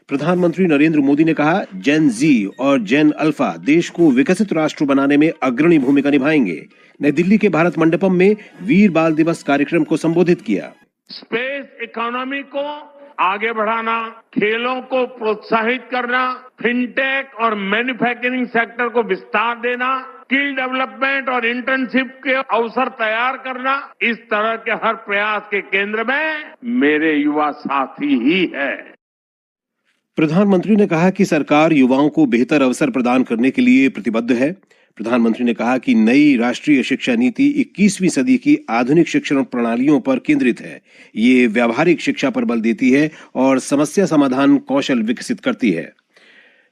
प्रधानमंत्री नरेंद्र मोदी ने कहा, जेन जी और जेन अल्फा देश को विकसित राष्ट्र बनाने में अग्रणी भूमिका निभाएंगे। नई दिल्ली के भारत मंडपम में वीर बाल दिवस कार्यक्रम को संबोधित किया। स्पेस इकोनॉमी को आगे बढ़ाना, खेलों को प्रोत्साहित करना, फिनटेक और मैन्युफैक्चरिंग सेक्टर को विस्तार देना, स्किल डेवलपमेंट और इंटर्नशिप के अवसर तैयार करना, इस तरह के हर प्रयास के केंद्र में मेरे युवा साथी ही है। प्रधानमंत्री ने कहा कि सरकार युवाओं को बेहतर अवसर प्रदान करने के लिए प्रतिबद्ध है। प्रधानमंत्री ने कहा कि नई राष्ट्रीय शिक्षा नीति 21वीं सदी की आधुनिक शिक्षण प्रणालियों पर केंद्रित है। ये व्यावहारिक शिक्षा पर बल देती है और समस्या समाधान कौशल विकसित करती है।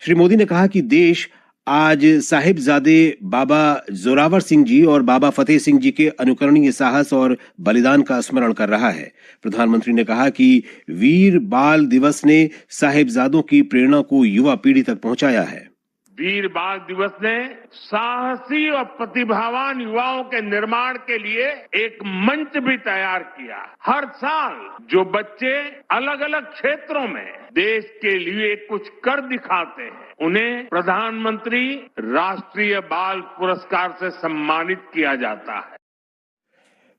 श्री मोदी ने कहा कि देश आज साहिबजादे बाबा जोरावर सिंह जी और बाबा फतेह सिंह जी के अनुकरणीय साहस और बलिदान का स्मरण कर रहा है। प्रधानमंत्री ने कहा कि वीर बाल दिवस ने साहिबजादों की प्रेरणा को युवा पीढ़ी तक पहुंचाया है। वीर बाल दिवस ने साहसी और प्रतिभावान युवाओं के निर्माण के लिए एक मंच भी तैयार किया। हर साल जो बच्चे अलग अलग क्षेत्रों में देश के लिए कुछ कर दिखाते हैं, उन्हें प्रधानमंत्री राष्ट्रीय बाल पुरस्कार से सम्मानित किया जाता है।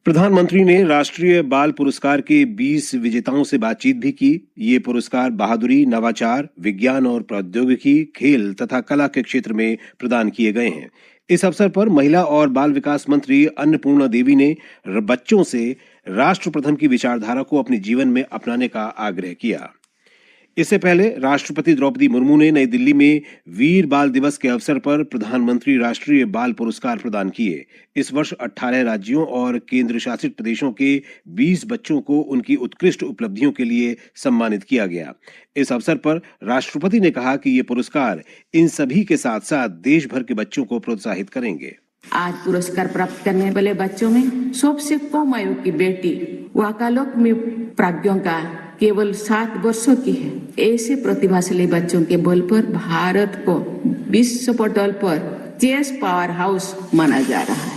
प्रधानमंत्री ने राष्ट्रीय बाल पुरस्कार के 20 विजेताओं से बातचीत भी की। ये पुरस्कार बहादुरी, नवाचार, विज्ञान और प्रौद्योगिकी, खेल तथा कला के क्षेत्र में प्रदान किए गए हैं। इस अवसर पर महिला और बाल विकास मंत्री अन्नपूर्णा देवी ने बच्चों से राष्ट्र प्रथम की विचारधारा को अपने जीवन में अपनाने का आग्रह किया। इससे पहले राष्ट्रपति द्रौपदी मुर्मू ने नई दिल्ली में वीर बाल दिवस के अवसर पर प्रधानमंत्री राष्ट्रीय बाल पुरस्कार प्रदान किए। इस वर्ष 18 राज्यों और केंद्र शासित प्रदेशों के 20 बच्चों को उनकी उत्कृष्ट उपलब्धियों के लिए सम्मानित किया गया। इस अवसर पर राष्ट्रपति ने कहा कि ये पुरस्कार इन सभी के साथ साथ देश भर के बच्चों को प्रोत्साहित करेंगे। आज पुरस्कार प्राप्त करने वाले बच्चों में सबसे कम आयु की बेटी वाकालोक में प्राज्ञों केवल 7 वर्षों की है। ऐसे प्रतिभाशाली बच्चों के बल पर भारत को विश्व पटल पर चेस पावर हाउस माना जा रहा है।